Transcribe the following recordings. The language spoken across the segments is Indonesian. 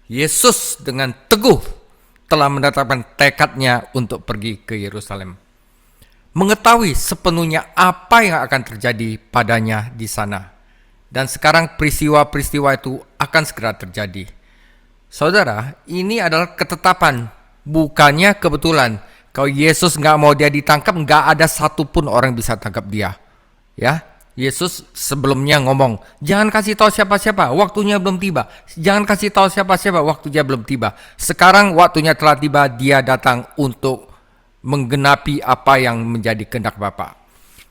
Yesus dengan teguh telah menetapkan tekadnya untuk pergi ke Yerusalem, mengetahui sepenuhnya apa yang akan terjadi padanya di sana. Dan sekarang peristiwa-peristiwa itu akan segera terjadi. Saudara, ini adalah ketetapan, bukannya kebetulan. Kalau Yesus nggak mau dia ditangkap, nggak ada satupun orang bisa tangkap dia. Ya, Yesus sebelumnya ngomong, jangan kasih tahu siapa-siapa, waktunya belum tiba. Jangan kasih tahu siapa-siapa, waktunya belum tiba. Sekarang waktunya telah tiba, dia datang untuk menggenapi apa yang menjadi kehendak Bapa.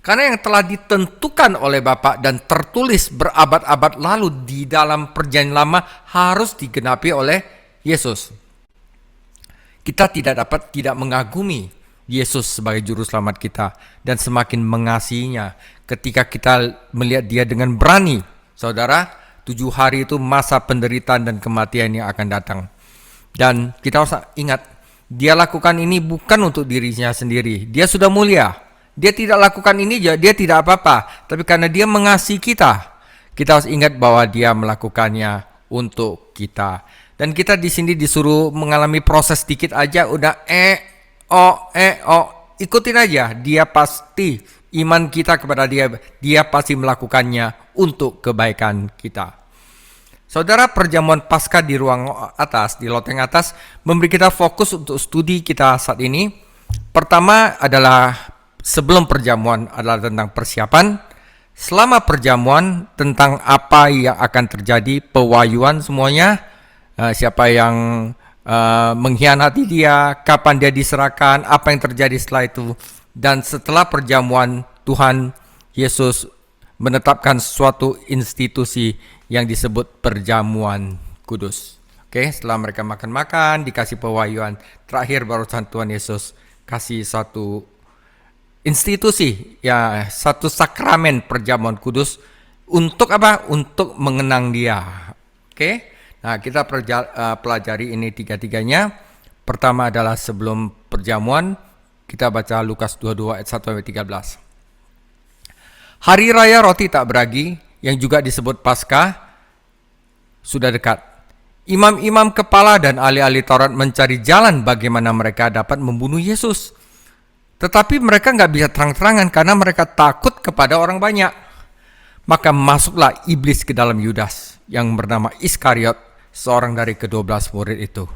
Karena yang telah ditentukan oleh Bapa dan tertulis berabad-abad lalu di dalam perjanjian lama harus digenapi oleh Yesus. Kita tidak dapat tidak mengagumi Yesus sebagai juru selamat kita dan semakin mengasihinya ketika kita melihat dia dengan berani. Saudara, 7 hari itu masa penderitaan dan kematian yang akan datang. Dan kita harus ingat, dia lakukan ini bukan untuk dirinya sendiri. Dia sudah mulia. Dia tidak lakukan ini, dia tidak apa-apa. Tapi karena dia mengasihi kita, kita harus ingat bahwa dia melakukannya untuk kita. Dan kita di sini disuruh mengalami proses sedikit aja, udah ikutin aja. Dia pasti, iman kita kepada dia pasti melakukannya untuk kebaikan kita. Saudara, perjamuan Paskah di ruang atas, di loteng atas, memberi kita fokus untuk studi kita saat ini. Pertama adalah sebelum perjamuan adalah tentang persiapan. Selama perjamuan tentang apa yang akan terjadi, pewahyuan semuanya. Siapa yang mengkhianati dia, kapan dia diserahkan, apa yang terjadi setelah itu. Dan setelah perjamuan, Tuhan Yesus menetapkan suatu institusi yang disebut perjamuan kudus. Oke, setelah mereka makan-makan, dikasih pewahyuan, terakhir baru Tuhan Yesus kasih satu institusi, ya, satu sakramen perjamuan kudus. Untuk apa? Untuk mengenang dia. Oke. Nah, kita pelajari ini tiga-tiganya. Pertama adalah sebelum perjamuan, kita baca Lukas 22 ayat 1-13. Hari raya roti tak beragi, yang juga disebut Paskah, sudah dekat. Imam-imam kepala dan ahli-ahli Taurat mencari jalan bagaimana mereka dapat membunuh Yesus. Tetapi mereka nggak bisa terang-terangan karena mereka takut kepada orang banyak. Maka masuklah iblis ke dalam Yudas yang bernama Iskariot, seorang dari ke-12 murid itu.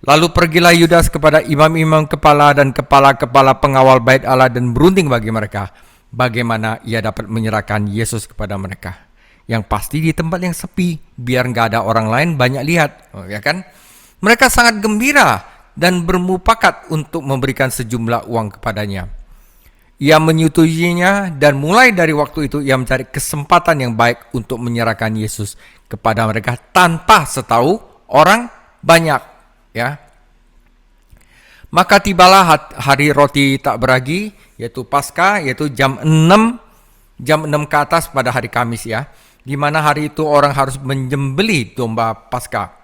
Lalu pergilah Yudas kepada imam-imam kepala dan kepala-kepala pengawal bait Allah dan berunding bagi mereka bagaimana ia dapat menyerahkan Yesus kepada mereka. Yang pasti di tempat yang sepi, biar nggak ada orang lain banyak lihat. Ya kan? Mereka sangat gembira dan bermufakat untuk memberikan sejumlah uang kepadanya. Ia menyetujuinya dan mulai dari waktu itu ia mencari kesempatan yang baik untuk menyerahkan Yesus kepada mereka tanpa setahu orang banyak, ya. Maka tibalah hari roti tak beragi, yaitu Paskah, yaitu jam 6 ke atas pada hari Kamis, ya. Di mana hari itu orang harus menyembelih domba Paskah.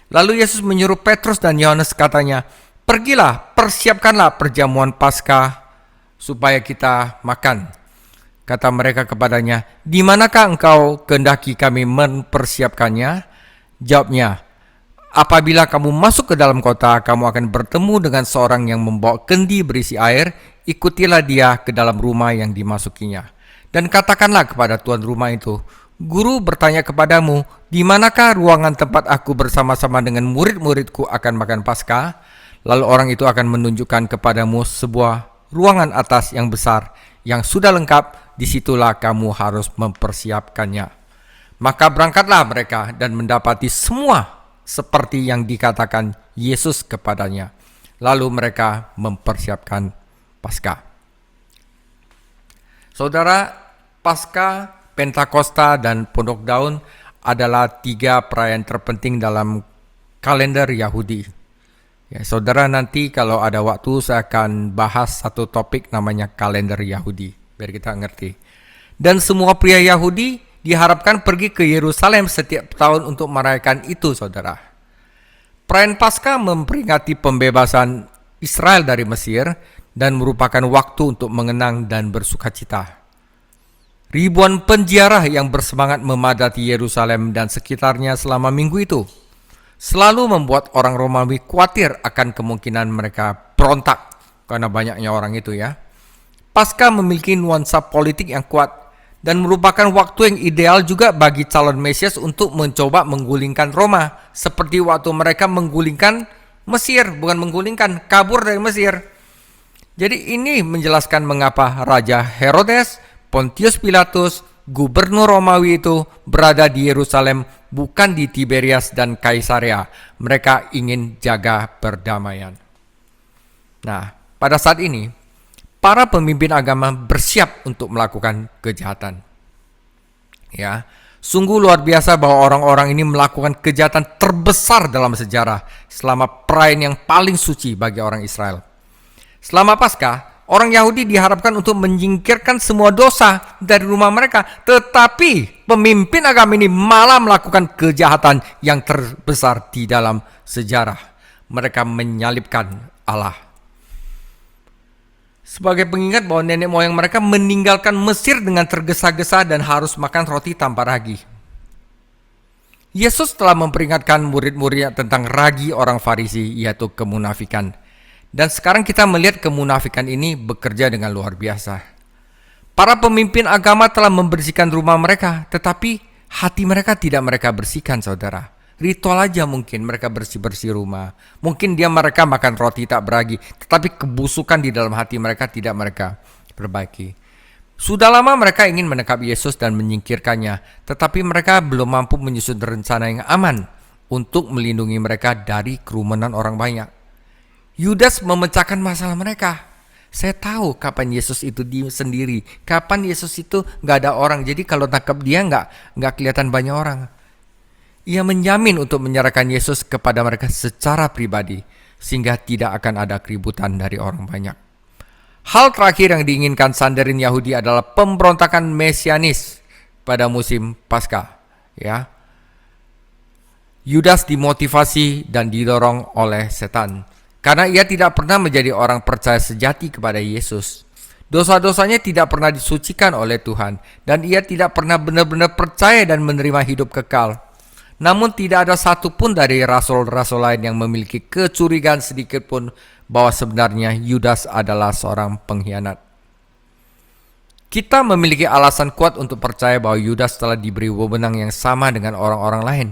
Lalu Yesus menyuruh Petrus dan Yohanes, katanya, "Pergilah, persiapkanlah perjamuan Paskah supaya kita makan." Kata mereka kepadanya, "Di manakah engkau kehendaki kami mempersiapkannya?" Jawabnya, "Apabila kamu masuk ke dalam kota, kamu akan bertemu dengan seorang yang membawa kendi berisi air. Ikutilah dia ke dalam rumah yang dimasukinya. Dan katakanlah kepada tuan rumah itu, 'Guru bertanya kepadamu, di manakah ruangan tempat aku bersama-sama dengan murid-muridku akan makan Paskah?' Lalu orang itu akan menunjukkan kepadamu sebuah ruangan atas yang besar, yang sudah lengkap. Disitulah kamu harus mempersiapkannya." Maka berangkatlah mereka dan mendapati semua seperti yang dikatakan Yesus kepadanya. Lalu mereka mempersiapkan Paskah. Saudara, Paskah, Pentakosta, dan Pondok Daun adalah 3 perayaan terpenting dalam kalender Yahudi. Ya, saudara, nanti kalau ada waktu saya akan bahas satu topik namanya kalender Yahudi, biar kita ngerti. Dan semua pria Yahudi diharapkan pergi ke Yerusalem setiap tahun untuk merayakan itu, saudara. Perayaan Paskah memperingati pembebasan Israel dari Mesir dan merupakan waktu untuk mengenang dan bersukacita. Ribuan penziarah yang bersemangat memadati Yerusalem dan sekitarnya selama minggu itu. selalu membuat orang Romawi khawatir akan kemungkinan mereka berontak karena banyaknya orang itu ya. Paskah memiliki nuansa politik yang kuat dan merupakan waktu yang ideal juga bagi calon Mesias untuk mencoba menggulingkan Roma, seperti waktu mereka menggulingkan Mesir, bukan menggulingkan, kabur dari Mesir. Jadi ini menjelaskan mengapa Raja Herodes, Pontius Pilatus, gubernur Romawi itu berada di Yerusalem, bukan di Tiberias dan Kaisarea. Mereka ingin jaga perdamaian. Nah, pada saat ini, para pemimpin agama bersiap untuk melakukan kejahatan. Ya, sungguh luar biasa bahwa orang-orang ini melakukan kejahatan terbesar dalam sejarah selama perayaan yang paling suci bagi orang Israel. Selama Paskah, orang Yahudi diharapkan untuk menyingkirkan semua dosa dari rumah mereka, tetapi pemimpin agama ini malah melakukan kejahatan yang terbesar di dalam sejarah. Mereka menyalibkan Allah. Sebagai pengingat bahwa nenek moyang mereka meninggalkan Mesir dengan tergesa-gesa dan harus makan roti tanpa ragi. Yesus telah memperingatkan murid-muridnya tentang ragi orang Farisi, yaitu kemunafikan. Dan sekarang kita melihat kemunafikan ini bekerja dengan luar biasa. Para pemimpin agama telah membersihkan rumah mereka, tetapi hati mereka tidak mereka bersihkan, saudara. Ritual aja mungkin mereka bersih-bersih rumah. Mungkin mereka makan roti tak beragi, tetapi kebusukan di dalam hati mereka tidak mereka perbaiki. Sudah lama mereka ingin menangkap Yesus dan menyingkirkannya, tetapi mereka belum mampu menyusun rencana yang aman untuk melindungi mereka dari kerumunan orang banyak. Yudas memecahkan masalah mereka. Saya tahu kapan Yesus itu sendiri, kapan Yesus itu nggak ada orang. Jadi kalau tangkap dia nggak kelihatan banyak orang. Ia menjamin untuk menyerahkan Yesus kepada mereka secara pribadi, sehingga tidak akan ada keributan dari orang banyak. Hal terakhir yang diinginkan Sanhedrin Yahudi adalah pemberontakan mesianis pada musim Paskah. Ya, Yudas dimotivasi dan didorong oleh setan, karena ia tidak pernah menjadi orang percaya sejati kepada Yesus. Dosa-dosanya tidak pernah disucikan oleh Tuhan, dan ia tidak pernah benar-benar percaya dan menerima hidup kekal. Namun tidak ada satupun dari rasul-rasul lain yang memiliki kecurigaan sedikit pun bahwa sebenarnya Yudas adalah seorang pengkhianat. Kita memiliki alasan kuat untuk percaya bahwa Yudas telah diberi wewenang yang sama dengan orang-orang lain,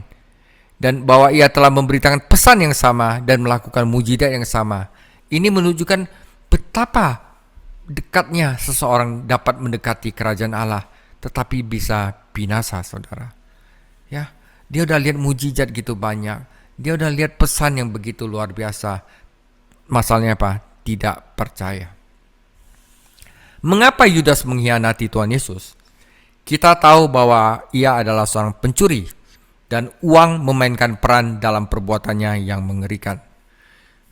dan bahwa ia telah memberitakan pesan yang sama dan melakukan mujizat yang sama. Ini menunjukkan betapa dekatnya seseorang dapat mendekati kerajaan Allah, tetapi bisa binasa, saudara. Ya. Dia udah lihat mujizat gitu banyak. Dia udah lihat pesan yang begitu luar biasa. Masalahnya apa? Tidak percaya. Mengapa Yudas mengkhianati Tuhan Yesus? Kita tahu bahwa ia adalah seorang pencuri dan uang memainkan peran dalam perbuatannya yang mengerikan.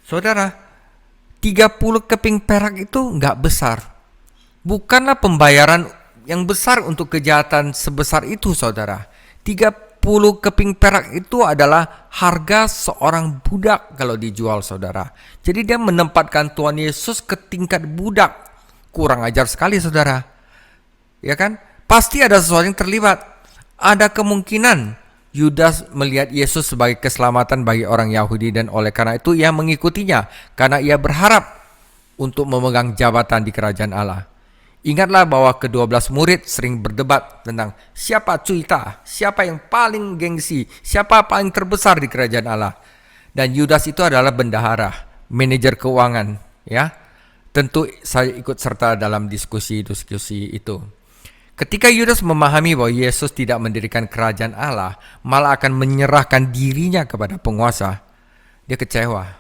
Saudara, 30 keping perak itu nggak besar. Bukanlah pembayaran yang besar untuk kejahatan sebesar itu, saudara. 30 keping perak itu adalah harga seorang budak kalau dijual, saudara. Jadi dia menempatkan Tuhan Yesus ke tingkat budak. Kurang ajar sekali, saudara. Ya kan? Pasti ada sesuatu yang terlibat. Ada kemungkinan Yudas melihat Yesus sebagai keselamatan bagi orang Yahudi, dan oleh karena itu ia mengikutinya, karena ia berharap untuk memegang jabatan di kerajaan Allah. Ingatlah bahwa ke-12 murid sering berdebat tentang siapa cuita, siapa yang paling gengsi, siapa paling terbesar di kerajaan Allah. Dan Yudas itu adalah bendahara, manajer keuangan, ya. Tentu saya ikut serta dalam diskusi itu. Ketika Yudas memahami bahwa Yesus tidak mendirikan kerajaan Allah, malah akan menyerahkan dirinya kepada penguasa, dia kecewa.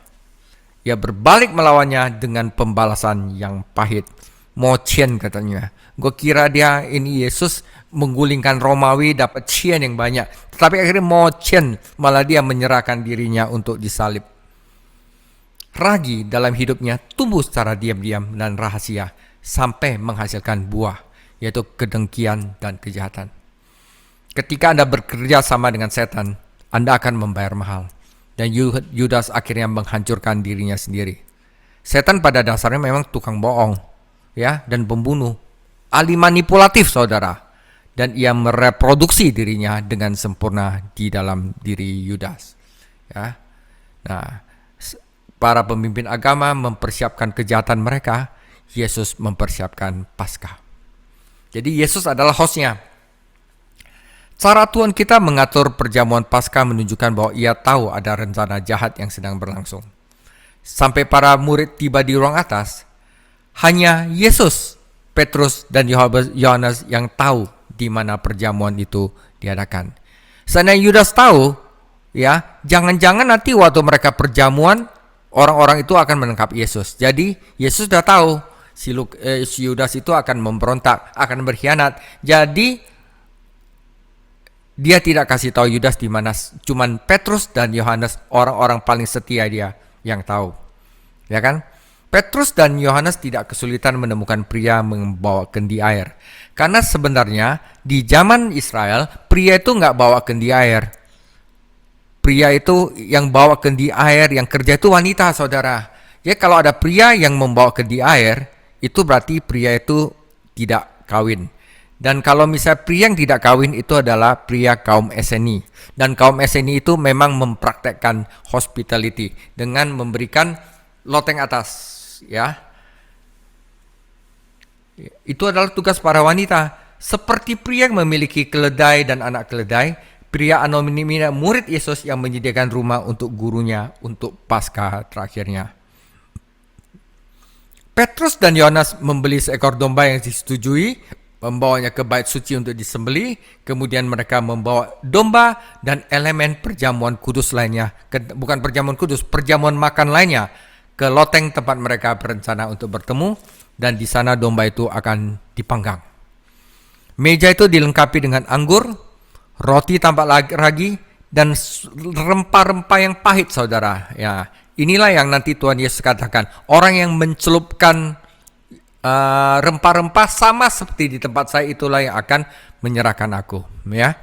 Ia berbalik melawannya dengan pembalasan yang pahit. Mocien katanya. Gue kira dia ini Yesus menggulingkan Romawi dapat cien yang banyak. Tetapi akhirnya mocien, malah dia menyerahkan dirinya untuk disalib. Ragi dalam hidupnya tumbuh secara diam-diam dan rahasia sampai menghasilkan buah, yaitu kedengkian dan kejahatan. Ketika Anda bekerja sama dengan setan, Anda akan membayar mahal. Dan Yudas akhirnya menghancurkan dirinya sendiri. Setan pada dasarnya memang tukang bohong, ya, dan pembunuh, ahli manipulatif, saudara, dan ia mereproduksi dirinya dengan sempurna di dalam diri Yudas. Ya. Nah, para pemimpin agama mempersiapkan kejahatan mereka, Yesus mempersiapkan Paskah. Jadi Yesus adalah hostnya. Cara Tuhan kita mengatur perjamuan Paskah menunjukkan bahwa ia tahu ada rencana jahat yang sedang berlangsung. Sampai para murid tiba di ruang atas, hanya Yesus, Petrus, dan Yohanes yang tahu di mana perjamuan itu diadakan. Seandainya Yudas tahu, ya, jangan-jangan nanti waktu mereka perjamuan, orang-orang itu akan menangkap Yesus. Jadi Yesus sudah tahu si Yudas itu akan memberontak, akan berkhianat. Jadi dia tidak kasih tahu Yudas di mana, cuman Petrus dan Yohanes, orang-orang paling setia dia yang tahu. Ya kan? Petrus dan Yohanes tidak kesulitan menemukan pria membawa kendi air. Karena sebenarnya di zaman Israel, pria itu nggak bawa kendi air. Pria itu yang bawa kendi air, yang kerja itu wanita, saudara. Jadi kalau ada pria yang membawa kendi air, itu berarti pria itu tidak kawin. Dan kalau misalnya pria yang tidak kawin itu adalah pria kaum Eseni. Dan kaum Eseni itu memang mempraktekkan hospitality dengan memberikan loteng atas, ya. Itu adalah tugas para wanita. Seperti pria yang memiliki keledai dan anak keledai, pria anonimnya murid Yesus yang menyediakan rumah untuk gurunya untuk Paskah terakhirnya. Petrus dan Yohanes membeli seekor domba yang disetujui, membawanya ke bait suci untuk disembelih, kemudian mereka membawa domba dan elemen perjamuan kudus lainnya, bukan perjamuan kudus, perjamuan makan lainnya, ke loteng tempat mereka berencana untuk bertemu, dan di sana domba itu akan dipanggang. Meja itu dilengkapi dengan anggur, roti tanpa ragi, dan rempah-rempah yang pahit, saudara. Ya, inilah yang nanti Tuhan Yesus katakan, orang yang mencelupkan rempah-rempah sama seperti di tempat saya, itulah yang akan menyerahkan aku, ya.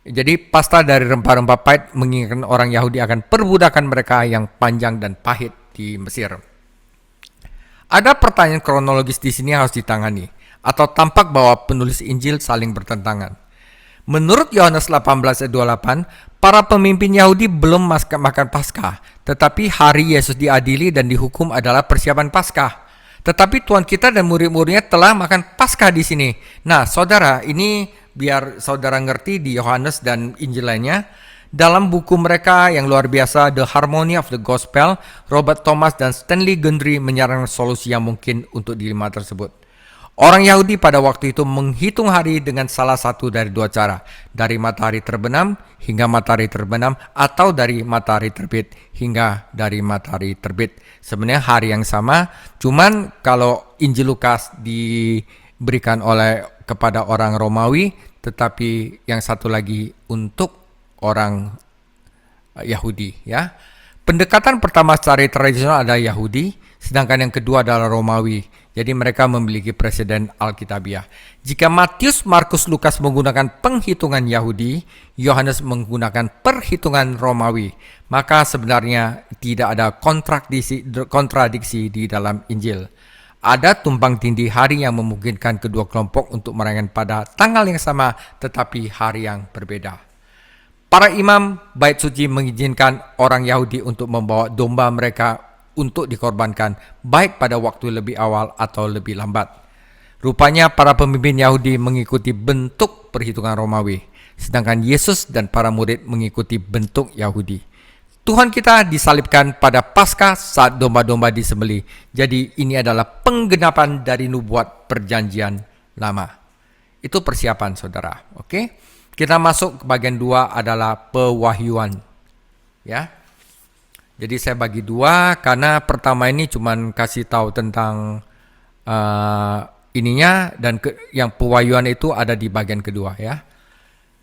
Jadi pasta dari rempah-rempah pahit mengingatkan orang Yahudi akan perbudakan mereka yang panjang dan pahit di Mesir. Ada pertanyaan kronologis di sini yang harus ditangani, atau tampak bahwa penulis Injil saling bertentangan. Menurut Yohanes 18 ayat 28, para pemimpin Yahudi belum makan Paskah, tetapi hari Yesus diadili dan dihukum adalah persiapan Paskah. Tetapi Tuhan kita dan murid-muridnya telah makan Paskah di sini. Nah, saudara, ini biar saudara ngerti di Yohanes dan Injil lainnya. Dalam buku mereka yang luar biasa, The Harmony of the Gospel, Robert Thomas dan Stanley Gundry menyarankan solusi yang mungkin untuk dilema tersebut. Orang Yahudi pada waktu itu menghitung hari dengan salah satu dari dua cara. Dari matahari terbenam hingga matahari terbenam, atau dari matahari terbit hingga dari matahari terbit. Sebenarnya hari yang sama, cuman kalau Injil Lukas diberikan kepada orang Romawi, tetapi yang satu lagi untuk orang Yahudi, ya. Pendekatan pertama secara tradisional adalah Yahudi, sedangkan yang kedua adalah Romawi. Jadi mereka memiliki presiden Alkitabiah. Jika Matius, Markus, Lukas menggunakan penghitungan Yahudi, Yohanes menggunakan perhitungan Romawi, maka sebenarnya tidak ada kontradiksi di dalam Injil. Ada tumpang tindih hari yang memungkinkan kedua kelompok untuk merayakan pada tanggal yang sama, tetapi hari yang berbeda. Para imam bait suci mengizinkan orang Yahudi untuk membawa domba mereka untuk dikorbankan, baik pada waktu lebih awal atau lebih lambat. Rupanya para pemimpin Yahudi mengikuti bentuk perhitungan Romawi, sedangkan Yesus dan para murid mengikuti bentuk Yahudi. Tuhan kita disalibkan pada Paskah saat domba-domba disembelih. Jadi ini adalah penggenapan dari nubuat perjanjian lama. Itu persiapan, saudara. Oke? Kita masuk ke bagian 2 adalah pewahyuan. Ya. Jadi saya bagi 2 karena pertama ini cuman kasih tahu tentang ininya, dan yang pewahyuan itu ada di bagian kedua, ya.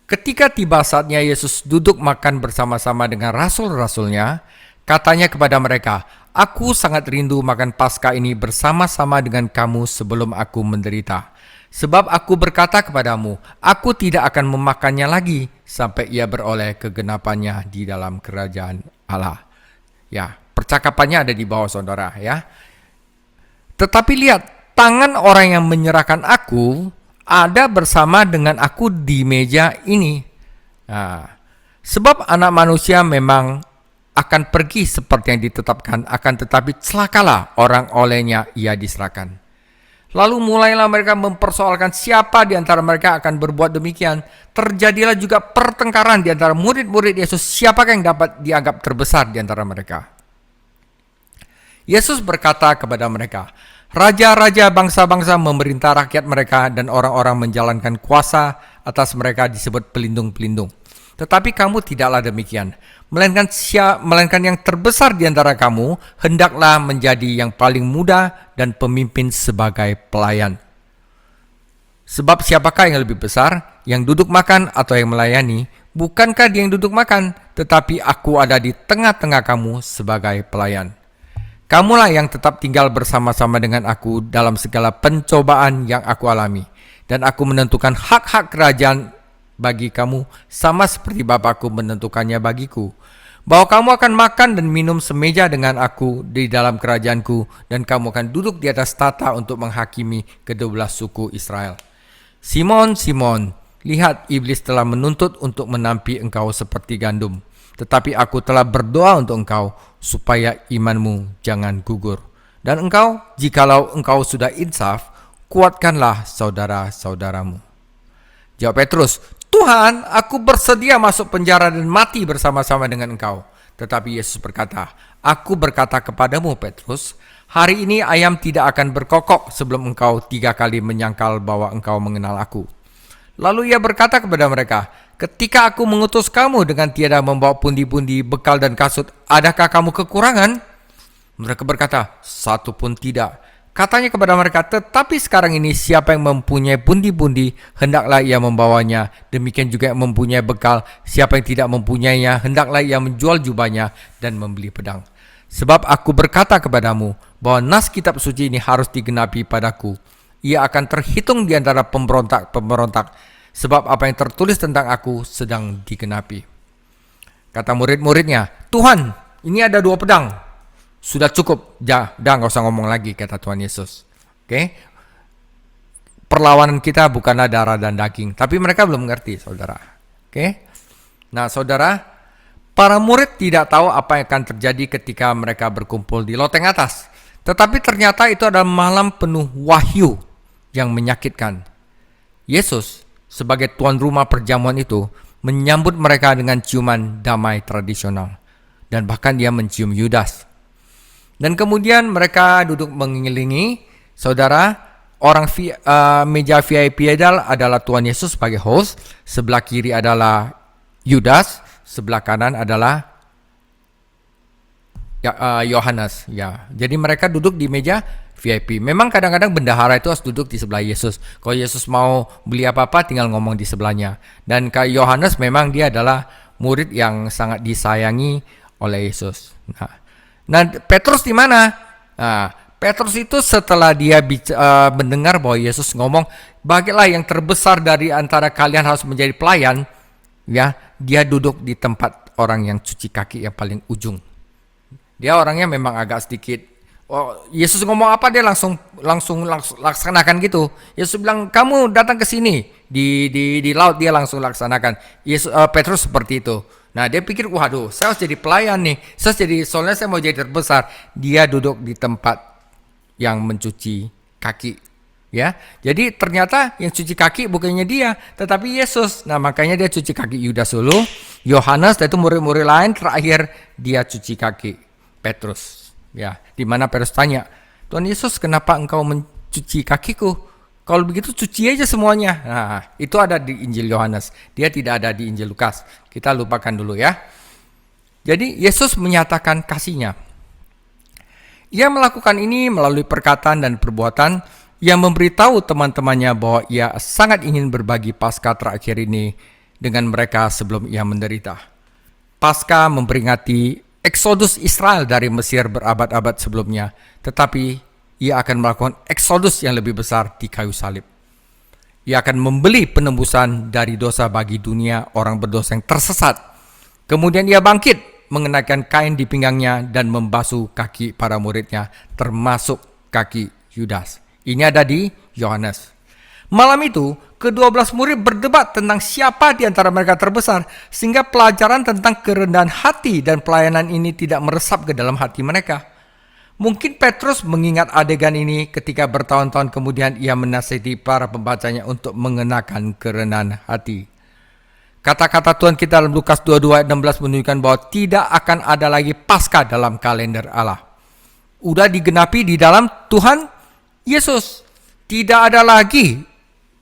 Ketika tiba saatnya Yesus duduk makan bersama-sama dengan rasul-rasulnya, katanya kepada mereka, "Aku sangat rindu makan Paskah ini bersama-sama dengan kamu sebelum aku menderita. Sebab aku berkata kepadamu, aku tidak akan memakannya lagi sampai ia beroleh kegenapannya di dalam kerajaan Allah." Ya, percakapannya ada di bawah, saudara, ya. Tetapi lihat, tangan orang yang menyerahkan aku ada bersama dengan aku di meja ini. Nah, Sebab anak manusia memang akan pergi seperti yang ditetapkan, akan tetapi celakalah orang olehnya ia diserahkan. Lalu mulailah mereka mempersoalkan siapa di antara mereka akan berbuat demikian. Terjadilah juga pertengkaran di antara murid-murid Yesus, siapakah yang dapat dianggap terbesar di antara mereka. Yesus berkata kepada mereka, raja-raja bangsa-bangsa memerintah rakyat mereka dan orang-orang menjalankan kuasa atas mereka disebut pelindung-pelindung. Tetapi kamu tidaklah demikian, melainkan yang terbesar di antara kamu hendaklah menjadi yang paling muda dan pemimpin sebagai pelayan. Sebab siapakah yang lebih besar, yang duduk makan atau yang melayani? Bukankah dia yang duduk makan, tetapi aku ada di tengah-tengah kamu sebagai pelayan. Kamulah yang tetap tinggal bersama-sama dengan aku dalam segala pencobaan yang aku alami, dan aku menentukan hak-hak kerajaan bagi kamu, sama seperti Bapakku menentukannya bagiku, bahwa kamu akan makan dan minum semeja dengan aku di dalam kerajaanku, dan kamu akan duduk di atas tahta untuk menghakimi kedua suku Israel. Simon, Simon, lihat iblis telah menuntut untuk menampi engkau seperti gandum, tetapi aku telah berdoa untuk engkau, supaya imanmu jangan gugur. Dan engkau, jikalau engkau sudah insaf, kuatkanlah saudara-saudaramu. Jawab Petrus, Tuhan, aku bersedia masuk penjara dan mati bersama-sama dengan engkau. Tetapi Yesus berkata, aku berkata kepadamu Petrus, hari ini ayam tidak akan berkokok sebelum engkau 3 kali menyangkal bahwa engkau mengenal aku. Lalu ia berkata kepada mereka, ketika aku mengutus kamu dengan tiada membawa pundi-pundi, bekal dan kasut, adakah kamu kekurangan? Mereka berkata, satu pun tidak. Katanya kepada mereka, tetapi sekarang ini siapa yang mempunyai pundi-pundi, hendaklah ia membawanya. Demikian juga yang mempunyai bekal, siapa yang tidak mempunyainya, hendaklah ia menjual jubahnya dan membeli pedang. Sebab aku berkata kepadamu, bahwa nas kitab suci ini harus digenapi padaku. Ia akan terhitung di antara pemberontak-pemberontak, sebab apa yang tertulis tentang aku sedang digenapi. Kata murid-muridnya, Tuhan, ini ada 2 pedang. Sudah cukup, udah gak usah ngomong lagi, kata Tuhan Yesus. Oke? Perlawanan kita bukanlah darah dan daging, tapi mereka belum mengerti, saudara. Oke? Nah, saudara, para murid tidak tahu apa yang akan terjadi ketika mereka berkumpul di loteng atas. Tetapi ternyata itu adalah malam penuh wahyu yang menyakitkan. Yesus, sebagai tuan rumah perjamuan itu, menyambut mereka dengan ciuman damai tradisional. Dan bahkan dia mencium Yudas. Dan kemudian mereka duduk mengelilingi, saudara, meja VIP adalah Tuhan Yesus sebagai host, sebelah kiri adalah Yudas, sebelah kanan adalah Yohanes. Ya, jadi mereka duduk di meja VIP. Memang kadang-kadang bendahara itu harus duduk di sebelah Yesus. Kalau Yesus mau beli apa-apa, tinggal ngomong di sebelahnya. Dan Yohanes memang dia adalah murid yang sangat disayangi oleh Yesus. Nah, Petrus di mana? Nah, Petrus itu setelah dia mendengar bahwa Yesus ngomong, bagilah yang terbesar dari antara kalian harus menjadi pelayan, ya, dia duduk di tempat orang yang cuci kaki yang paling ujung. Dia orangnya memang agak sedikit. Yesus ngomong apa dia langsung laksanakan gitu. Yesus bilang kamu datang ke sini di laut, dia langsung laksanakan. Petrus seperti itu. Nah, dia pikir, waduh, saya harus jadi pelayan nih. Soalnya saya mau jadi terbesar. Dia duduk di tempat yang mencuci kaki. Ya, jadi ternyata yang cuci kaki bukannya dia, tetapi Yesus. Nah, makanya dia cuci kaki Yudas dulu, Yohanes, dan itu murid-murid lain. Terakhir dia cuci kaki Petrus. Ya, di mana Petrus tanya, Tuhan Yesus, kenapa engkau mencuci kakiku? Kalau begitu cuci aja semuanya. Nah, itu ada di Injil Yohanes. Dia tidak ada di Injil Lukas. Kita lupakan dulu ya. Jadi Yesus menyatakan kasihnya. Ia melakukan ini melalui perkataan dan perbuatan yang memberitahu teman-temannya bahwa ia sangat ingin berbagi Paskah terakhir ini dengan mereka sebelum ia menderita. Paskah memperingati eksodus Israel dari Mesir berabad-abad sebelumnya, tetapi ia akan melakukan eksodus yang lebih besar di kayu salib. Ia akan membeli penembusan dari dosa bagi dunia orang berdosa yang tersesat. Kemudian ia bangkit, mengenakan kain di pinggangnya dan membasuh kaki para muridnya, termasuk kaki Yudas. Ini ada di Yohanes. Malam itu, ke-12 murid berdebat tentang siapa di antara mereka terbesar, sehingga pelajaran tentang kerendahan hati dan pelayanan ini tidak meresap ke dalam hati mereka. Mungkin Petrus mengingat adegan ini ketika bertahun-tahun kemudian ia menasihati para pembacanya untuk mengenakan kerendahan hati. Kata-kata Tuhan kita dalam Lukas 22 ayat 16 menunjukkan bahwa tidak akan ada lagi Paskah dalam kalender Allah. Udah digenapi di dalam Tuhan Yesus. Tidak ada lagi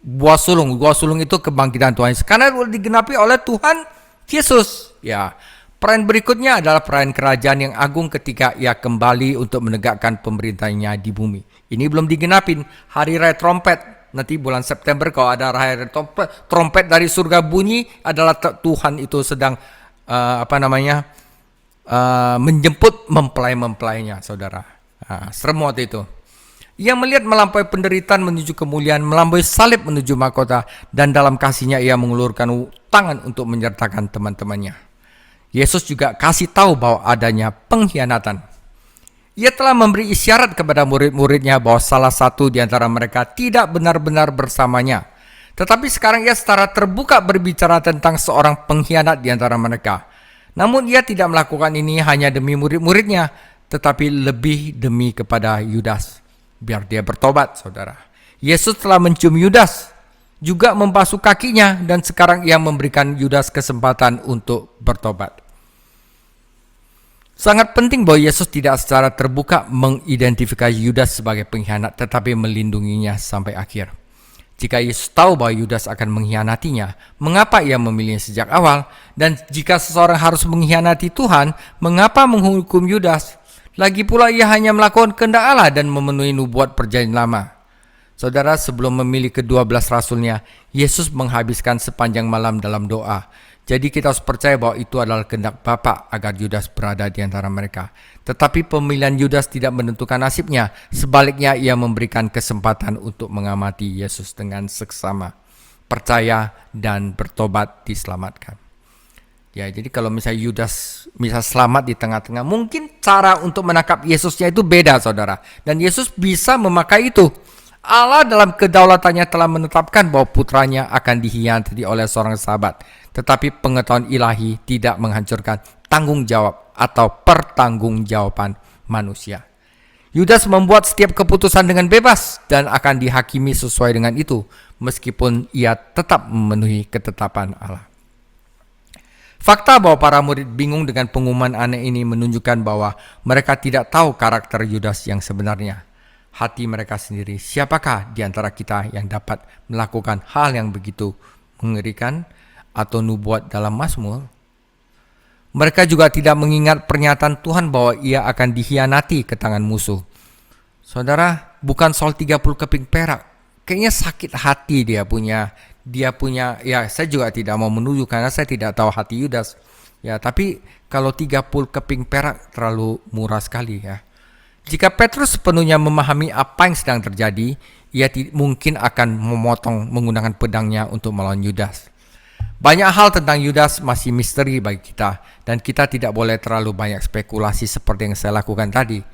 buah sulung. Buah sulung itu kebangkitan Tuhan Yesus. Karena sudah digenapi oleh Tuhan Yesus. Ya, peran berikutnya adalah peran kerajaan yang agung ketika ia kembali untuk menegakkan pemerintahnya di bumi. Ini belum digenapin. Hari Raya Trompet. Nanti bulan September kalau ada Raya Trompet dari surga bunyi adalah Tuhan itu sedang menjemput mempelai-mempelainya, saudara. Serem waktu itu. Ia melihat melampaui penderitaan menuju kemuliaan, melampaui salib menuju mahkota, dan dalam kasihnya ia mengulurkan tangan untuk menyertakan teman-temannya. Yesus juga kasih tahu bahwa adanya pengkhianatan. Ia telah memberi isyarat kepada murid-muridnya bahwa salah satu di antara mereka tidak benar-benar bersamanya. Tetapi sekarang ia secara terbuka berbicara tentang seorang pengkhianat di antara mereka. Namun ia tidak melakukan ini hanya demi murid-muridnya, tetapi lebih demi kepada Yudas. Biar dia bertobat, saudara. Yesus telah mencium Yudas, juga membasuh kakinya, dan sekarang ia memberikan Yudas kesempatan untuk bertobat. Sangat penting bahwa Yesus tidak secara terbuka mengidentifikasi Yudas sebagai pengkhianat, tetapi melindunginya sampai akhir. Jika Yesus tahu bahwa Yudas akan mengkhianatinya, mengapa ia memilihnya sejak awal? Dan jika seseorang harus mengkhianati Tuhan, mengapa menghukum Yudas? Lagi pula ia hanya melakukan kehendak Allah dan memenuhi nubuat perjanjian lama. Saudara, sebelum memilih ke-12 rasulnya, Yesus menghabiskan sepanjang malam dalam doa. Jadi kita harus percaya bahwa itu adalah kehendak Bapa agar Yudas berada di antara mereka. Tetapi pemilihan Yudas tidak menentukan nasibnya. Sebaliknya ia memberikan kesempatan untuk mengamati Yesus dengan seksama. Percaya dan bertobat diselamatkan. Ya, jadi kalau misalnya Yudas selamat di tengah-tengah, mungkin cara untuk menangkap Yesusnya itu beda, saudara. Dan Yesus bisa memakai itu. Allah dalam kedaulatannya telah menetapkan bahwa putranya akan dikhianati oleh seorang sahabat. Tetapi pengetahuan ilahi tidak menghancurkan tanggung jawab atau pertanggungjawaban manusia. Yudas membuat setiap keputusan dengan bebas dan akan dihakimi sesuai dengan itu, meskipun ia tetap memenuhi ketetapan Allah. Fakta bahwa para murid bingung dengan pengumuman aneh ini menunjukkan bahwa mereka tidak tahu karakter Yudas yang sebenarnya. Hati mereka sendiri, siapakah di antara kita yang dapat melakukan hal yang begitu mengerikan atau nubuat dalam Mazmur? Mereka juga tidak mengingat pernyataan Tuhan bahwa ia akan dikhianati ke tangan musuh. Saudara, bukan soal 30 keping perak. Kayaknya sakit hati dia punya, ya saya juga tidak mau menuduh karena saya tidak tahu hati Yudas. Ya, tapi kalau 30 keping perak terlalu murah sekali ya. Jika Petrus sepenuhnya memahami apa yang sedang terjadi, ia mungkin akan memotong menggunakan pedangnya untuk melawan Yudas. Banyak hal tentang Yudas masih misteri bagi kita, dan kita tidak boleh terlalu banyak spekulasi seperti yang saya lakukan tadi.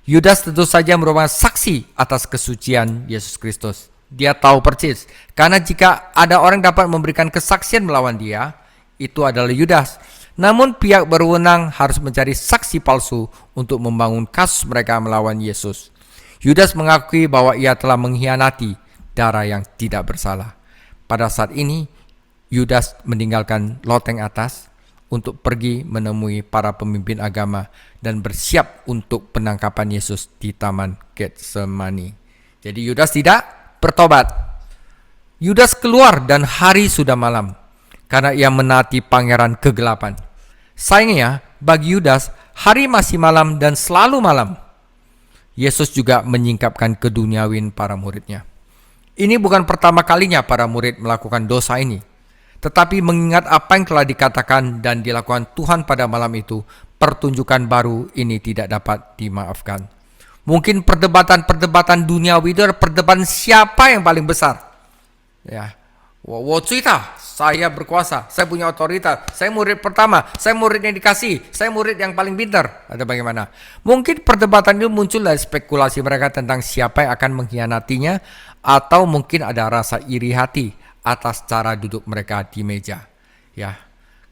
Yudas tentu saja merupakan saksi atas kesucian Yesus Kristus. Dia tahu persis, karena jika ada orang dapat memberikan kesaksian melawan dia, itu adalah Yudas. Namun pihak berwenang harus mencari saksi palsu untuk membangun kasus mereka melawan Yesus. Yudas mengakui bahwa ia telah mengkhianati darah yang tidak bersalah. Pada saat ini, Yudas meninggalkan loteng atas untuk pergi menemui para pemimpin agama dan bersiap untuk penangkapan Yesus di Taman Getsemani. Jadi Yudas tidak bertobat. Yudas keluar dan hari sudah malam, karena ia menaati pangeran kegelapan. Sayangnya, bagi Yudas, hari masih malam dan selalu malam. Yesus juga menyingkapkan keduniawian para muridnya. Ini bukan pertama kalinya para murid melakukan dosa ini. Tetapi mengingat apa yang telah dikatakan dan dilakukan Tuhan pada malam itu, pertunjukan baru ini tidak dapat dimaafkan. Mungkin perdebatan duniawi itu adalah perdebatan siapa yang paling besar. Ya, saya berkuasa, saya punya otoritas, saya murid pertama, saya murid yang dikasih, saya murid yang paling pintar. Atau bagaimana? Mungkin perdebatan itu muncul dari spekulasi mereka tentang siapa yang akan mengkhianatinya, atau mungkin ada rasa iri hati atas cara duduk mereka di meja. Ya,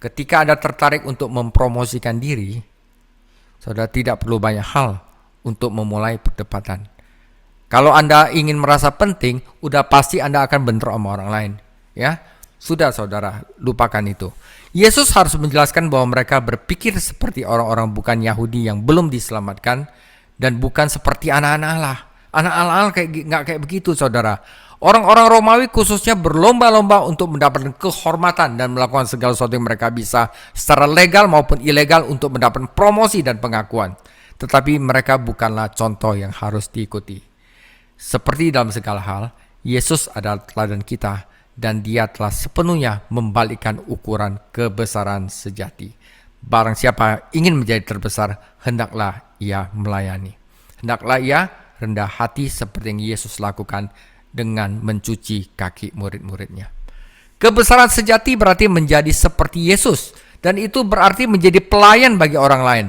ketika Anda tertarik untuk mempromosikan diri, saudara tidak perlu banyak hal untuk memulai perdebatan. Kalau Anda ingin merasa penting, udah pasti Anda akan bentrok sama orang lain. Ya, sudah saudara, lupakan itu. Yesus harus menjelaskan bahwa mereka berpikir seperti orang-orang bukan Yahudi yang belum diselamatkan dan bukan seperti anak-anak Allah. Anak Allah nggak kayak begitu, saudara. Orang-orang Romawi khususnya berlomba-lomba untuk mendapatkan kehormatan dan melakukan segala sesuatu yang mereka bisa secara legal maupun ilegal untuk mendapatkan promosi dan pengakuan. Tetapi mereka bukanlah contoh yang harus diikuti. Seperti dalam segala hal, Yesus adalah teladan kita dan Dia telah sepenuhnya membalikkan ukuran kebesaran sejati. Barang siapa ingin menjadi terbesar, hendaklah ia melayani. Hendaklah ia rendah hati seperti yang Yesus lakukan dengan mencuci kaki murid-muridnya. Kebesaran sejati berarti menjadi seperti Yesus, dan itu berarti menjadi pelayan bagi orang lain.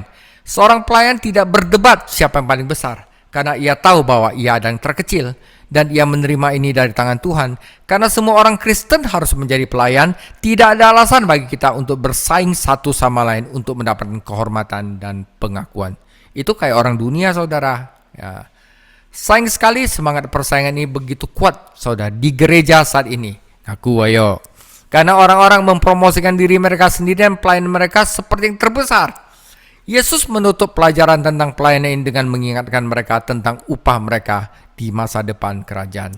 Seorang pelayan tidak berdebat siapa yang paling besar, karena ia tahu bahwa ia adalah yang terkecil, dan ia menerima ini dari tangan Tuhan. Karena semua orang Kristen harus menjadi pelayan, tidak ada alasan bagi kita untuk bersaing satu sama lain untuk mendapatkan kehormatan dan pengakuan. Itu kayak orang dunia, saudara. Ya. Sayang sekali semangat persaingan ini begitu kuat, saudara, di gereja saat ini. Aku ayo. Karena orang-orang mempromosikan diri mereka sendiri dan pelayan mereka seperti yang terbesar. Yesus menutup pelajaran tentang pelayanan ini dengan mengingatkan mereka tentang upah mereka di masa depan kerajaan.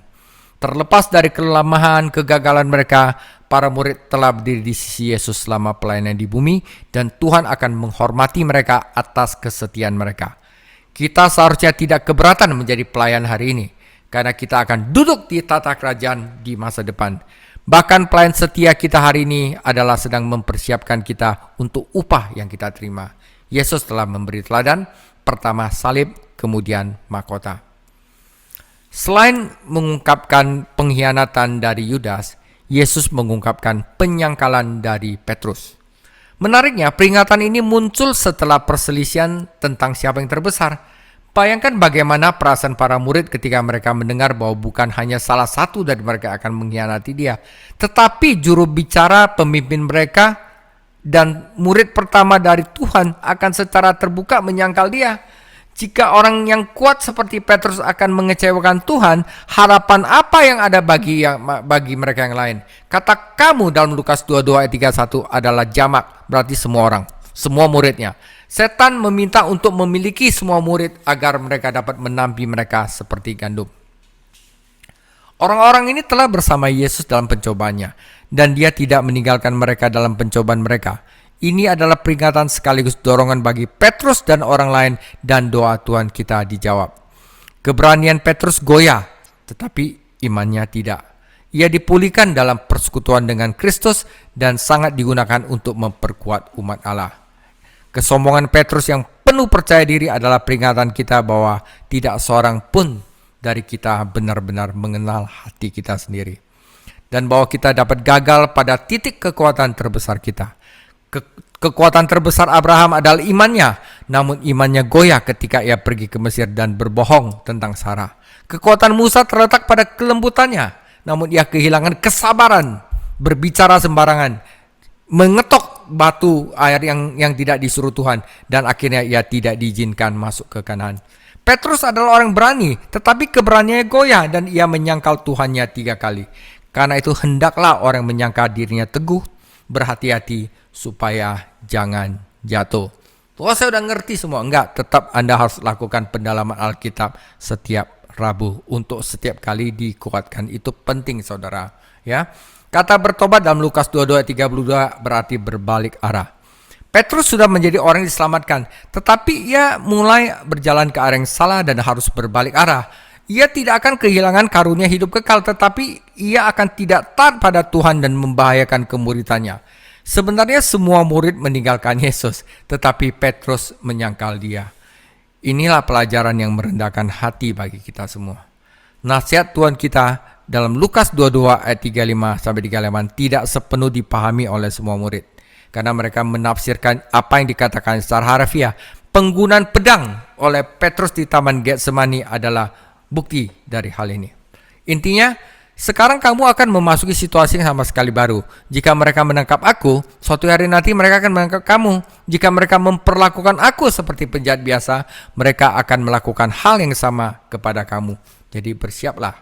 Terlepas dari kelemahan, kegagalan mereka, para murid telah berdiri di sisi Yesus selama pelayanan di bumi, dan Tuhan akan menghormati mereka atas kesetiaan mereka. Kita seharusnya tidak keberatan menjadi pelayan hari ini, karena kita akan duduk di tata kerajaan di masa depan. Bahkan pelayan setia kita hari ini adalah sedang mempersiapkan kita untuk upah yang kita terima. Yesus telah memberi teladan, pertama salib, kemudian mahkota. Selain mengungkapkan pengkhianatan dari Yudas, Yesus mengungkapkan penyangkalan dari Petrus. Menariknya, peringatan ini muncul setelah perselisihan tentang siapa yang terbesar. Bayangkan bagaimana perasaan para murid ketika mereka mendengar bahwa bukan hanya salah satu dari mereka akan mengkhianati dia, tetapi juru bicara pemimpin mereka dan murid pertama dari Tuhan akan secara terbuka menyangkal dia. Jika orang yang kuat seperti Petrus akan mengecewakan Tuhan, harapan apa yang ada bagi mereka yang lain? Kata kamu dalam Lukas 22 ayat 31 adalah jamak, berarti semua orang, semua muridnya. Setan meminta untuk memiliki semua murid agar mereka dapat menampi mereka seperti gandum. Orang-orang ini telah bersama Yesus dalam pencobaannya, dan dia tidak meninggalkan mereka dalam pencobaan mereka. Ini adalah peringatan sekaligus dorongan bagi Petrus dan orang lain, dan doa Tuhan kita dijawab. Keberanian Petrus goyah, tetapi imannya tidak. Ia dipulihkan dalam persekutuan dengan Kristus dan sangat digunakan untuk memperkuat umat Allah. Kesombongan Petrus yang penuh percaya diri adalah peringatan kita bahwa tidak seorang pun dari kita benar-benar mengenal hati kita sendiri. Dan bahwa kita dapat gagal pada titik kekuatan terbesar kita. Kekuatan terbesar Abraham adalah imannya, namun imannya goyah ketika ia pergi ke Mesir dan berbohong tentang Sarah. Kekuatan Musa terletak pada kelembutannya, namun ia kehilangan kesabaran, berbicara sembarangan, mengetok batu air yang tidak disuruh Tuhan, dan akhirnya ia tidak diizinkan masuk ke Kanaan. Petrus adalah orang berani, tetapi keberaniannya goyah dan ia menyangkal Tuhannya 3 kali. Karena itu hendaklah orang menyangka dirinya teguh, berhati-hati supaya jangan jatuh. Wah, saya udah ngerti semua. Enggak, tetap Anda harus lakukan pendalaman Alkitab setiap Rabu untuk setiap kali dikuatkan. Itu penting, saudara. Ya, kata bertobat dalam Lukas 22:32 berarti berbalik arah. Petrus sudah menjadi orang yang diselamatkan, tetapi ia mulai berjalan ke arah yang salah dan harus berbalik arah. Ia tidak akan kehilangan karunia hidup kekal, tetapi ia akan tidak taat pada Tuhan dan membahayakan kemuridannya. Sebenarnya semua murid meninggalkan Yesus, tetapi Petrus menyangkal dia. Inilah pelajaran yang merendahkan hati bagi kita semua. Nasihat Tuhan kita dalam Lukas 22 ayat 35-38 tidak sepenuh dipahami oleh semua murid. Karena mereka menafsirkan apa yang dikatakan secara harfiah. Penggunaan pedang oleh Petrus di Taman Getsemani adalah bukti dari hal ini. Intinya, Sekarang kamu akan memasuki situasi yang sama sekali baru. Jika mereka menangkap aku, suatu hari nanti mereka akan menangkap kamu. Jika mereka memperlakukan aku seperti penjahat biasa, mereka akan melakukan hal yang sama kepada kamu. Jadi bersiaplah.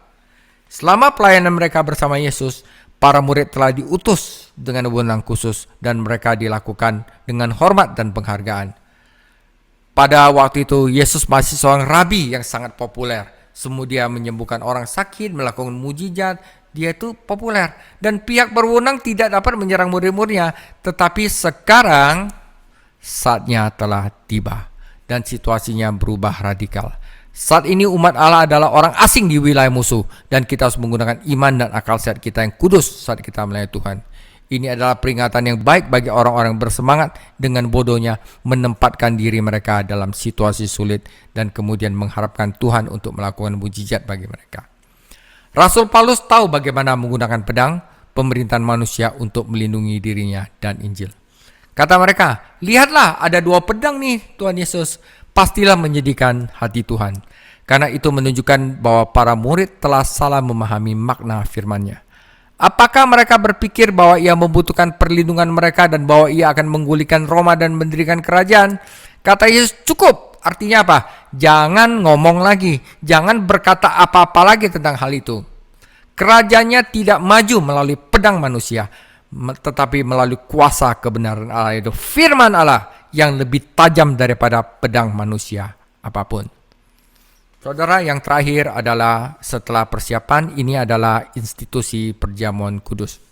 Selama pelayanan mereka bersama Yesus, para murid telah diutus dengan wewenang khusus dan mereka dilakukan dengan hormat dan penghargaan. Pada waktu itu, Yesus masih seorang rabi yang sangat populer. Semua dia menyembuhkan orang sakit, melakukan mujizat, dia itu populer. Dan pihak berwenang tidak dapat menyerang murid-muridnya. Tetapi sekarang, saatnya telah tiba. Dan situasinya berubah radikal. Saat ini umat Allah adalah orang asing di wilayah musuh. Dan kita harus menggunakan iman dan akal sehat kita yang kudus saat kita melayani Tuhan. Ini adalah peringatan yang baik bagi orang-orang bersemangat dengan bodohnya menempatkan diri mereka dalam situasi sulit dan kemudian mengharapkan Tuhan untuk melakukan mujizat bagi mereka. Rasul Paulus tahu bagaimana menggunakan pedang pemerintahan manusia untuk melindungi dirinya dan Injil. Kata mereka, lihatlah ada 2 pedang nih Tuhan Yesus, pastilah menyedihkan hati Tuhan. Karena itu menunjukkan bahwa para murid telah salah memahami makna firman-Nya. Apakah mereka berpikir bahwa ia membutuhkan perlindungan mereka dan bahwa ia akan menggulingkan Roma dan mendirikan kerajaan? Kata Yesus, cukup. Artinya apa? Jangan ngomong lagi. Jangan berkata apa-apa lagi tentang hal itu. Kerajaannya tidak maju melalui pedang manusia, tetapi melalui kuasa kebenaran Allah, itu firman Allah yang lebih tajam daripada pedang manusia apapun. Saudara, yang terakhir adalah setelah persiapan, ini adalah institusi perjamuan kudus.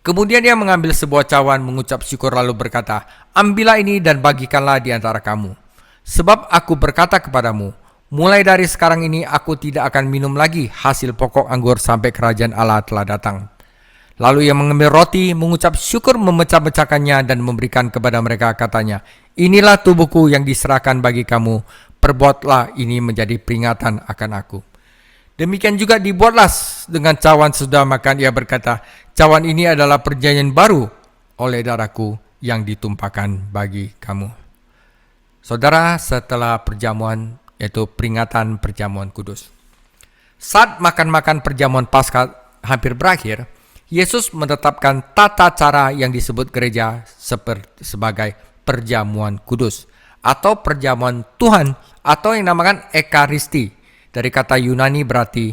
Kemudian dia mengambil sebuah cawan, mengucap syukur lalu berkata, ambillah ini dan bagikanlah di antara kamu. Sebab aku berkata kepadamu, mulai dari sekarang ini aku tidak akan minum lagi hasil pokok anggur sampai kerajaan Allah telah datang. Lalu ia mengambil roti, mengucap syukur, memecah-mecahkannya dan memberikan kepada mereka, katanya, inilah tubuhku yang diserahkan bagi kamu, perbuatlah ini menjadi peringatan akan aku. Demikian juga dibuatlah dengan cawan sesudah makan. Ia berkata, cawan ini adalah perjanjian baru oleh darahku yang ditumpahkan bagi kamu. Saudara, setelah perjamuan, yaitu peringatan perjamuan kudus. Saat makan-makan perjamuan Paskah hampir berakhir, Yesus menetapkan tata cara yang disebut gereja sebagai perjamuan kudus atau perjamuan Tuhan atau yang dinamakan Ekaristi. Dari kata Yunani berarti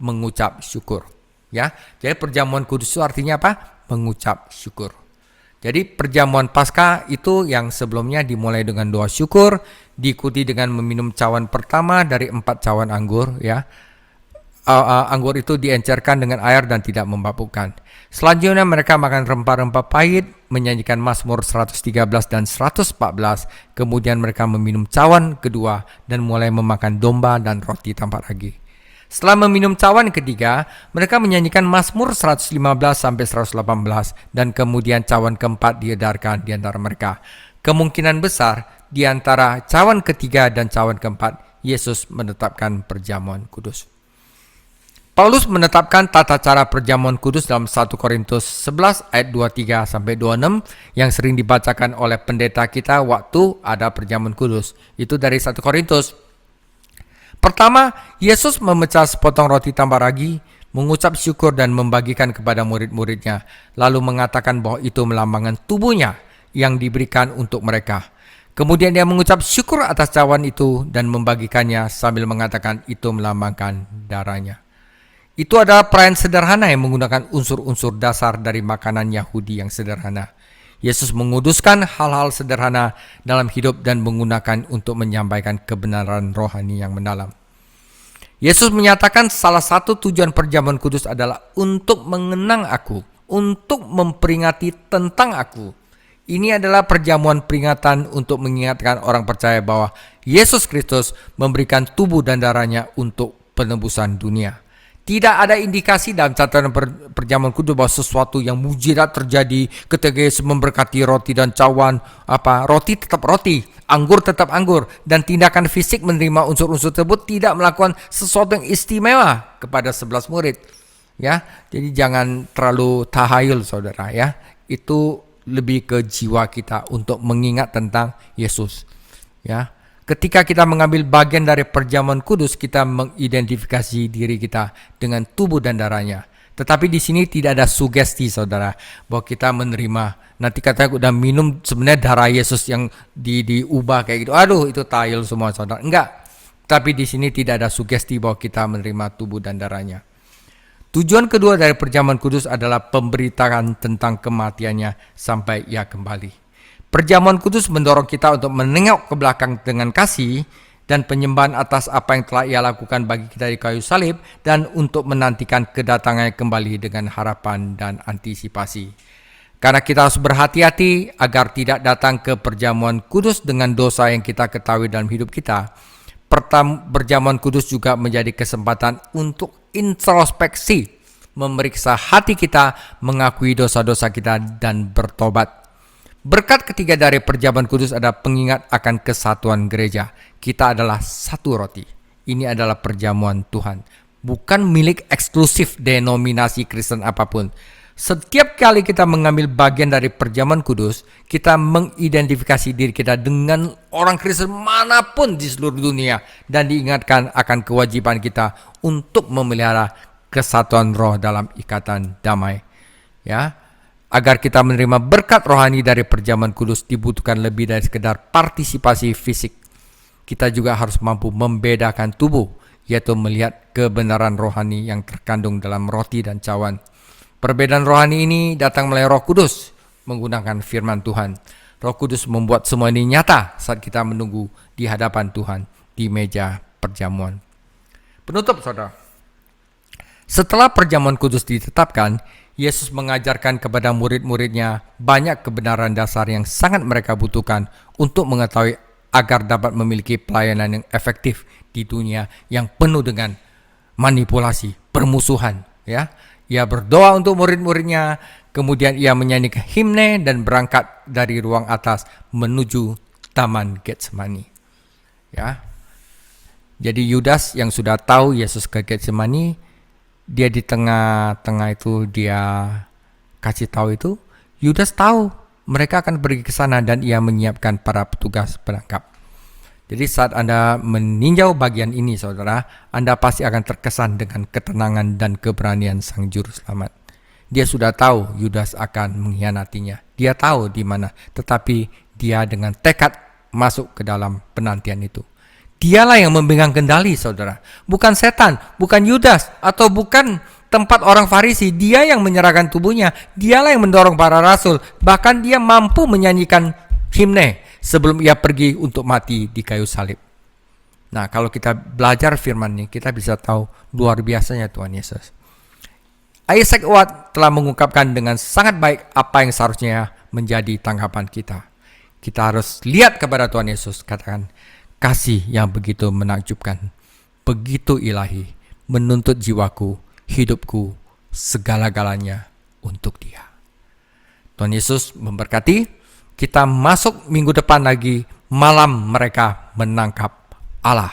mengucap syukur. Ya, jadi perjamuan kudus itu artinya apa? Mengucap syukur. Jadi perjamuan Paskah itu yang sebelumnya dimulai dengan doa syukur, diikuti dengan meminum cawan pertama dari 4 cawan anggur, ya. Anggur itu diencerkan dengan air dan tidak memabukkan. Selanjutnya mereka makan rempah-rempah pahit, menyanyikan Mazmur 113 dan 114. Kemudian mereka meminum cawan kedua dan mulai memakan domba dan roti tanpa ragi. Setelah meminum cawan ketiga, mereka menyanyikan Mazmur 115 sampai 118 dan kemudian cawan keempat diedarkan di antara mereka. Kemungkinan besar di antara cawan ketiga dan cawan keempat, Yesus menetapkan perjamuan kudus. Paulus menetapkan tata cara perjamuan kudus dalam 1 Korintus 11 ayat 23 sampai 26 yang sering dibacakan oleh pendeta kita waktu ada perjamuan kudus. Itu dari 1 Korintus. Pertama, Yesus memecah sepotong roti tanpa ragi, mengucap syukur dan membagikan kepada murid-muridnya, lalu mengatakan bahwa itu melambangkan tubuhnya yang diberikan untuk mereka. Kemudian dia mengucap syukur atas cawan itu dan membagikannya sambil mengatakan itu melambangkan darahnya. Itu adalah perayaan sederhana yang menggunakan unsur-unsur dasar dari makanan Yahudi yang sederhana. Yesus menguduskan hal-hal sederhana dalam hidup dan menggunakan untuk menyampaikan kebenaran rohani yang mendalam. Yesus menyatakan salah satu tujuan perjamuan kudus adalah untuk mengenang aku, untuk memperingati tentang aku. Ini adalah perjamuan peringatan untuk mengingatkan orang percaya bahwa Yesus Kristus memberikan tubuh dan darahnya untuk penebusan dunia. Tidak ada indikasi dalam catatan perjamuan kudus bahwa sesuatu yang mujizat terjadi ketika Yesus memberkati roti dan cawan. Roti tetap roti, anggur tetap anggur, dan tindakan fisik menerima unsur-unsur tersebut tidak melakukan sesuatu yang istimewa kepada 11 murid. Ya, jadi jangan terlalu tahayul, saudara. Ya, itu lebih ke jiwa kita untuk mengingat tentang Yesus. Ya, Ketika kita mengambil bagian dari perjamuan kudus, kita mengidentifikasi diri kita dengan tubuh dan darahnya. Tetapi di sini tidak ada sugesti, saudara, bahwa kita menerima. Nanti katanya udah minum sebenarnya darah Yesus yang diubah kayak gitu. Aduh, itu tayul semua, saudara. Enggak. Tapi di sini tidak ada sugesti bahwa kita menerima tubuh dan darahnya. Tujuan kedua dari perjamuan kudus adalah pemberitaan tentang kematiannya sampai ia kembali. Perjamuan kudus mendorong kita untuk menengok ke belakang dengan kasih dan penyembahan atas apa yang telah ia lakukan bagi kita di kayu salib, dan untuk menantikan kedatangannya kembali dengan harapan dan antisipasi. Karena kita harus berhati-hati agar tidak datang ke perjamuan kudus dengan dosa yang kita ketahui dalam hidup kita. Perjamuan kudus juga menjadi kesempatan untuk introspeksi, memeriksa hati kita, mengakui dosa-dosa kita, dan bertobat. Berkat ketiga dari perjamuan kudus ada pengingat akan kesatuan gereja. Kita adalah satu roti. Ini adalah perjamuan Tuhan, bukan milik eksklusif denominasi Kristen apapun. Setiap kali kita mengambil bagian dari perjamuan kudus, kita mengidentifikasi diri kita dengan orang Kristen manapun di seluruh dunia, dan diingatkan akan kewajiban kita untuk memelihara kesatuan roh dalam ikatan damai. Ya. Agar kita menerima berkat rohani dari perjamuan kudus dibutuhkan lebih dari sekedar partisipasi fisik. Kita juga harus mampu membedakan tubuh, yaitu melihat kebenaran rohani yang terkandung dalam roti dan cawan. Perbedaan rohani ini datang melalui Roh Kudus menggunakan firman Tuhan. Roh Kudus membuat semua ini nyata saat kita menunggu di hadapan Tuhan di meja perjamuan. Penutup, saudara. Setelah perjamuan kudus ditetapkan, Yesus mengajarkan kepada murid-muridnya banyak kebenaran dasar yang sangat mereka butuhkan untuk mengetahui agar dapat memiliki pelayanan yang efektif di dunia yang penuh dengan manipulasi, permusuhan. Ya, ia berdoa untuk murid-muridnya, kemudian ia menyanyikan himne dan berangkat dari ruang atas menuju Taman Getsemani. Ya, jadi Yudas yang sudah tahu Yesus ke Getsemani, dia di tengah-tengah itu dia kasih tahu itu, Yudas tahu mereka akan pergi ke sana dan ia menyiapkan para petugas penangkap. Jadi saat Anda meninjau bagian ini, saudara, Anda pasti akan terkesan dengan ketenangan dan keberanian Sang Juru Selamat. Dia sudah tahu Yudas akan mengkhianatinya. Dia tahu di mana, tetapi dia dengan tekad masuk ke dalam penantian itu. Dialah yang memegang kendali, saudara. Bukan setan, bukan Yudas, atau bukan tempat orang Farisi. Dia yang menyerahkan tubuhnya. Dialah yang mendorong para rasul. Bahkan dia mampu menyanyikan himne sebelum ia pergi untuk mati di kayu salib. Nah, kalau kita belajar firman ini, kita bisa tahu luar biasanya Tuhan Yesus. Isaac Watts telah mengungkapkan dengan sangat baik apa yang seharusnya menjadi tanggapan kita. Kita harus lihat kepada Tuhan Yesus, katakan, kasih yang begitu menakjubkan, begitu ilahi, menuntut jiwaku, hidupku, segala-galanya untuk Dia. Tuhan Yesus memberkati. Kita masuk minggu depan lagi, malam mereka menangkap Allah.